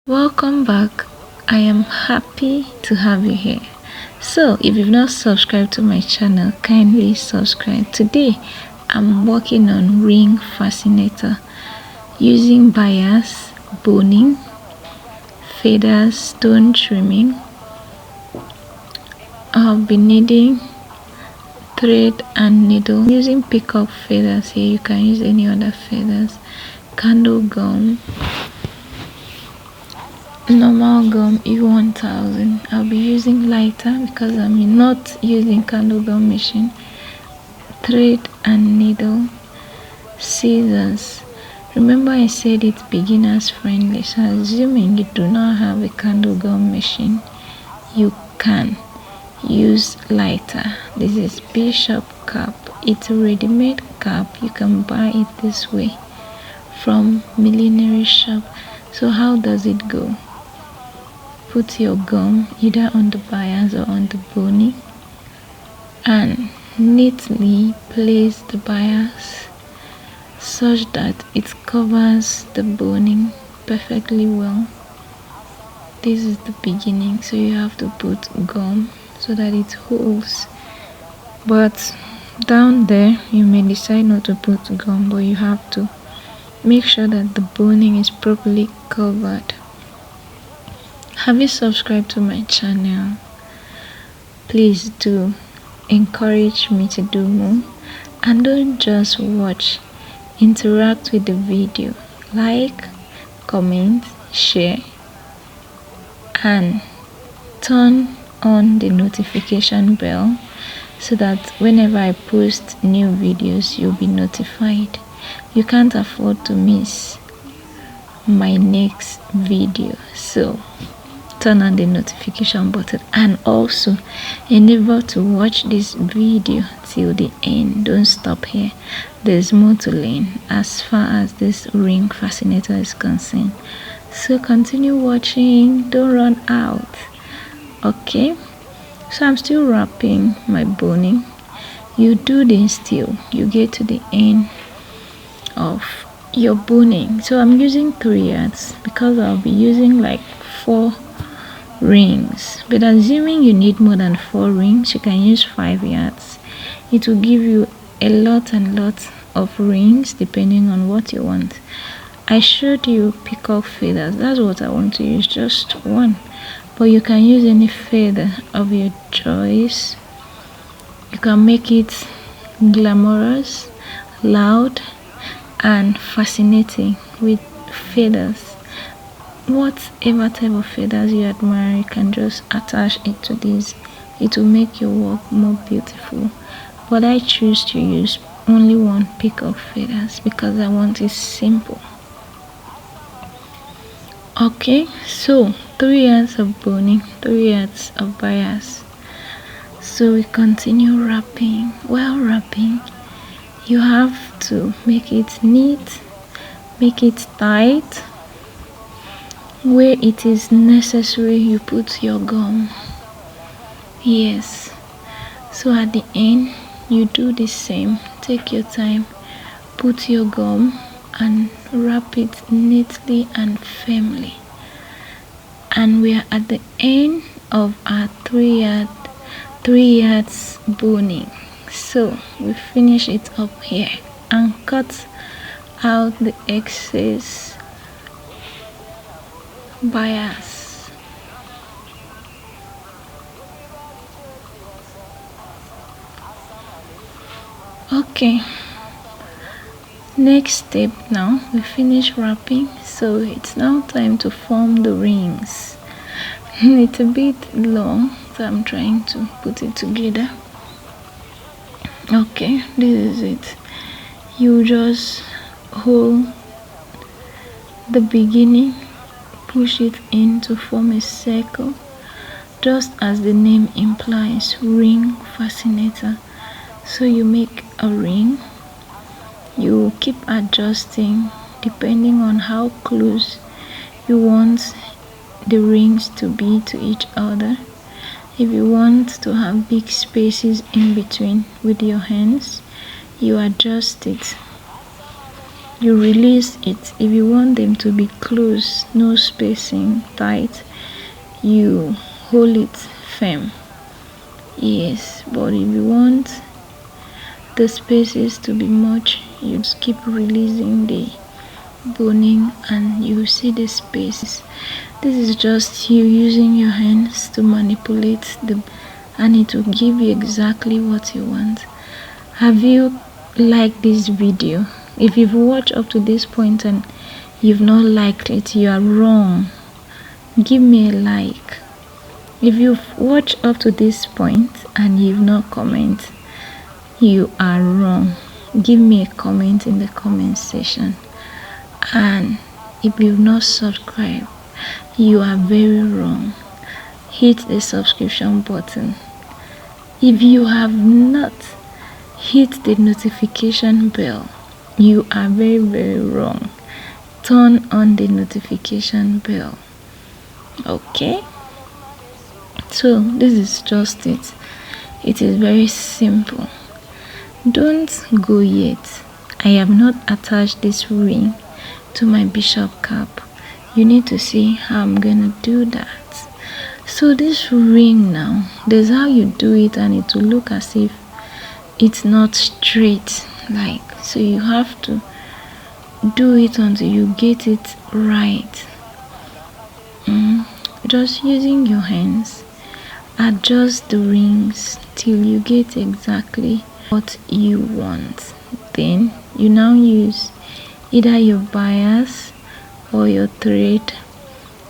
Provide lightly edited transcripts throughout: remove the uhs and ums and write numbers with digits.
Welcome back. I am happy to have you here. So if you've not subscribed to my channel, kindly subscribe. Today I'm working on ring fascinator using bias, boning, feathers, stone trimming. I'll be needing thread and needle. Using peacock feathers here, you can use any other feathers, candle gum, normal gum E1000. I'll be using lighter because I'm not using candle gum machine, thread and needle, scissors. Remember I said it's beginners friendly, so assuming you do not have a candle gum machine, you can use lighter. This is Bishop cap. It's a ready-made cap. You can buy it this way from Millinery shop. So how does it go? Put your gum either on the bias or on the boning and neatly place the bias such that it covers the boning perfectly well. This is the beginning, so you have to put gum so that it holds, but down there you may decide not to put gum, but you have to make sure that the boning is properly covered. Have you subscribed to my channel? Please do. Encourage me to do more, and don't just watch, interact with the video, like, comment, share, and turn on the notification bell so that whenever I post new videos you'll be notified. You can't afford to miss my next video, so turn on the notification button and also endeavor to watch this video till the end. Don't stop here, there's more to learn as far as this ring fascinator is concerned, so continue watching, don't run out. Okay, so I'm still wrapping my boning. You do this till you get to the end of your boning. So I'm using 3 yards because I'll be using like 4 rings, but assuming you need more than 4 rings, you can use 5 yards. It will give you a lot of rings depending on what you want. I showed you peacock feathers, that's what I want to use, just one, but you can use any feather of your choice. You can make it glamorous, loud, and fascinating with feathers. Whatever type of feathers you admire, you can just attach it to this. It will make your work more beautiful, but I choose to use only one peacock feathers because I want it simple. Okay, so 3 yards of boning, 3 yards of bias. So we continue wrapping. While wrapping, you have to make it neat, make it tight. Where it is necessary, you put your gum. Yes, so at the end you do the same. Take your time, put your gum and wrap it neatly and firmly. And we are at the end of our 3 yards boning. So we finish it up here and cut out the excess bias. Okay, next step, now we finish wrapping, so it's now time to form the rings. It's a bit long, so I'm trying to put it together. Okay, this is it. You just hold the beginning, push it in to form a circle, just as the name implies, ring fascinator. So you make a ring. You keep adjusting depending on how close you want the rings to be to each other. If you want to have big spaces in between with your hands, you adjust it. you release it. If you want them to be close, no spacing, tight, you hold it firm. Yes, but if you want the spaces to be much, you just keep releasing the boning and you see the spaces. This is just you using your hands to manipulate and it will give you exactly what you want. Have you liked this video? If you've watched up to this point and you've not liked it, you are wrong. Give me a like. If you've watched up to this point and you've not commented, you are wrong. Give me a comment in the comment section. And if you've not subscribed, you are very wrong. Hit the subscription button. If you have not hit the notification bell, you are very, very wrong. Turn on the notification bell. Okay, so this is just it. It is very simple. Don't go yet. I have not attached this ring to my bishop cap. You need to see how I'm gonna do that. So this ring now, there's how you do it and it will look as if it's not straight, like, so you have to do it until you get it right. Just using your hands, adjust the rings till you get exactly what you want. Then you now use either your bias or your thread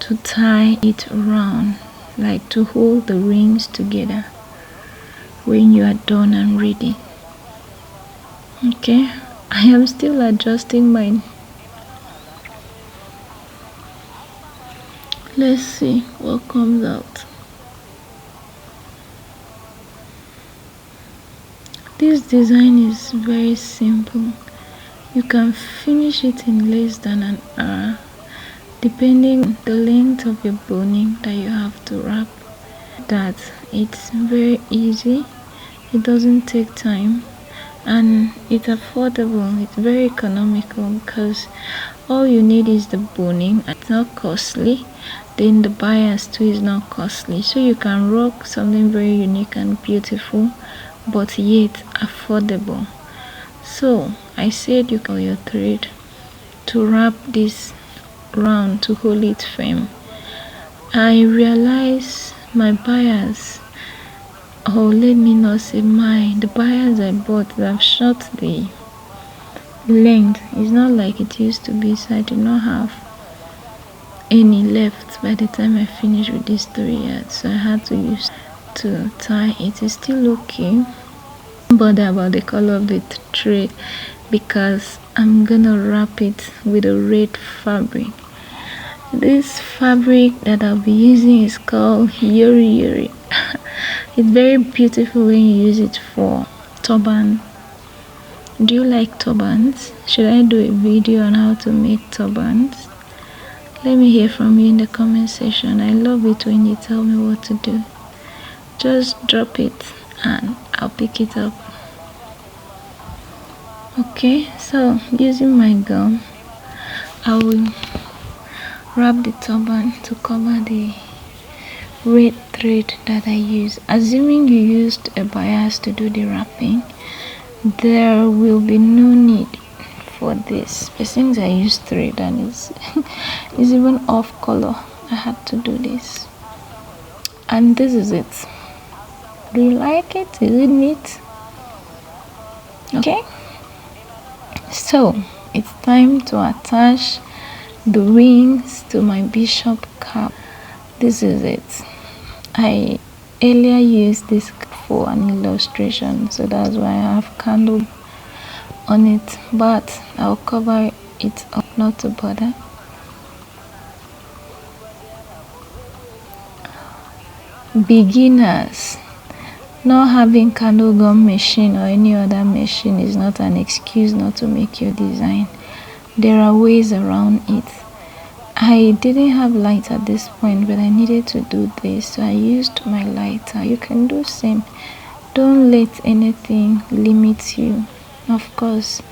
to tie it around, like to hold the rings together when you are done and ready. Okay, I am still adjusting mine. Let's see what comes out. This design is very simple. You can finish it in less than an hour, depending on the length of your boning that you have to wrap. That it's very easy, it doesn't take time, and it's affordable. It's very economical because all you need is the boning. It's not costly. Then the bias too is not costly, so you can rock something very unique and beautiful, but yet affordable. So I said you can use your thread to wrap this round to hold it firm. I realized my bias, let me not say the bias I bought, have short the length. It's not like it used to be, so I did not have any left by the time I finished with these 3 yards, so I had to use to tie. It is still okay. Don't bother about the color of the thread because I'm gonna wrap it with a red fabric. This fabric that I'll be using is called Yori Yori. It's very beautiful when you use it for turban. Do you like turbans? Should I do a video on how to make turbans? Let me hear from you in the comment section. I love it when you tell me what to do. Just drop it and I'll pick it up. Okay, so using my gum, I will wrap the turban to cover the red thread that I use. Assuming you used a bias to do the wrapping, there will be no need for this. But since I used thread and it's even off color, I had to do this. And this is it. Do you like it? Is it neat? Okay, so it's time to attach the rings to my bishop cap. This is it. I earlier used this for an illustration, so that's why I have candle on it, but I'll cover it up not to bother. Beginners, not having candle gum machine or any other machine is not an excuse not to make your design. There are ways around it. I didn't have light at this point, but I needed to do this, so I used my lighter. You can do same. Don't let anything limit you. Of course,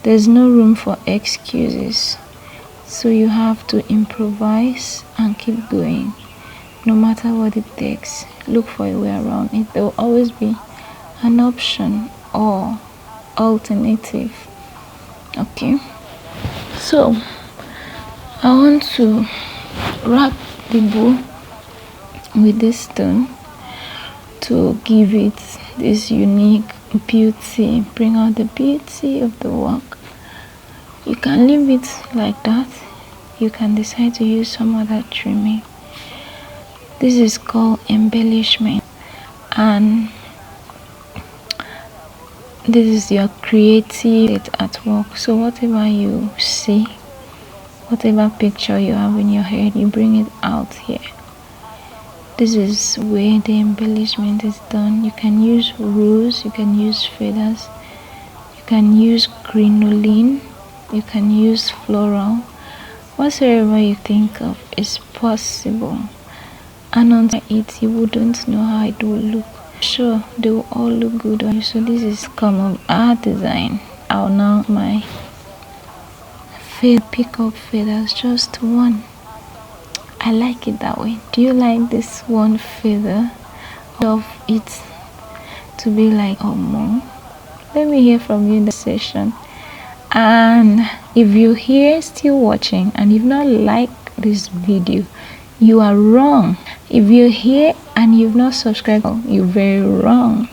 There's no room for excuses, so you have to improvise and keep going no matter what it takes. Look for a way around it. There will always be an option or alternative. Okay, so I want to wrap the bow with this stone to give it this unique beauty, bring out the beauty of the work. You can leave it like that. You can decide to use some other trimming. This is called embellishment, and this is your creative artwork. So whatever you see, whatever picture you have in your head, you bring it out here. This is where the embellishment is done. You can use rose, you can use feathers, you can use crinoline, you can use floral. Whatsoever you think of is possible, and on it you wouldn't know how it will look. Sure, they will all look good on you. So this is common art design. I'll now my pick up feathers, just one. I like it that way. Do you like this one feather of it to be like more? Let me hear from you in the session. And if you're here still watching and you've not liked this video, you are wrong. If you're here and you've not subscribed, you're very wrong.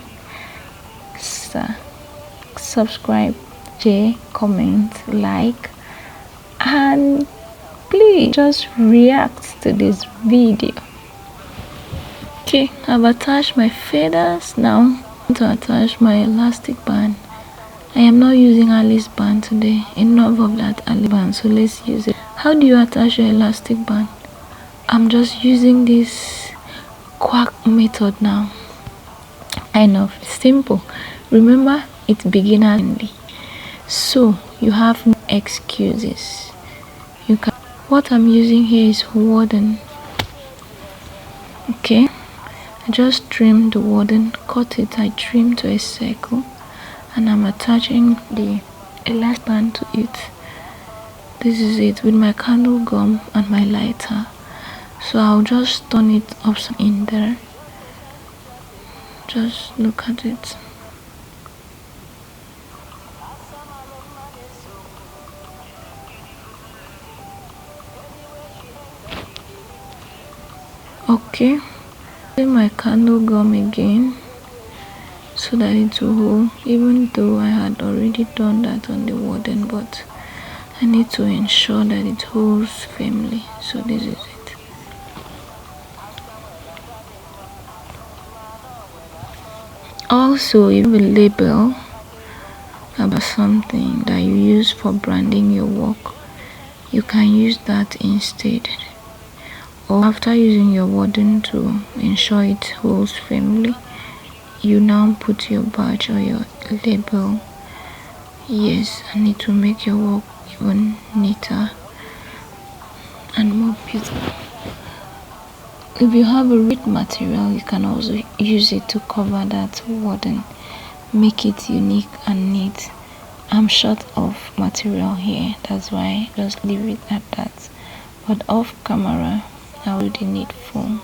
Subscribe, share, comment, like, and please just react to this video. Okay, I've attached my feathers. Now to attach my elastic band. I am not using Alice band today. Enough of that Alice band, so let's use it. How do you attach your elastic band? I'm just using this quack method now. I know, it's simple. Remember, it's beginner friendly, so you have no excuses. You can. What I'm using here is warden. Okay, I just trimmed the warden, cut it, I trimmed to a circle, and I'm attaching the elastic band to it. This is it with my candle gum and my lighter. So I'll just turn it upside in there. Just look at it. Okay, my candle gum again so that it will hold, even though I had already done that on the warden, but I need to ensure that it holds firmly. So this is it. Also, if you have a label about something that you use for branding your work, you can use that instead. Or after using your warden to ensure it holds firmly, you now put your badge or your label. Yes, and it will make your work even neater and more beautiful. If you have a red material, you can also use it to cover that warden, make it unique and neat. I'm short of material here, that's why I just leave it at that, but off camera I already need foam.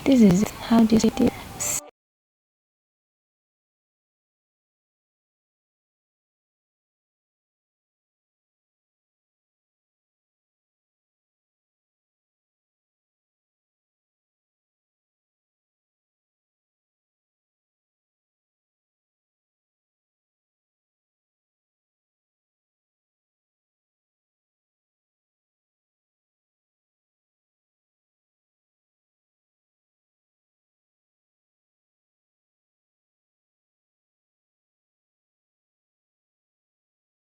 This is how this is.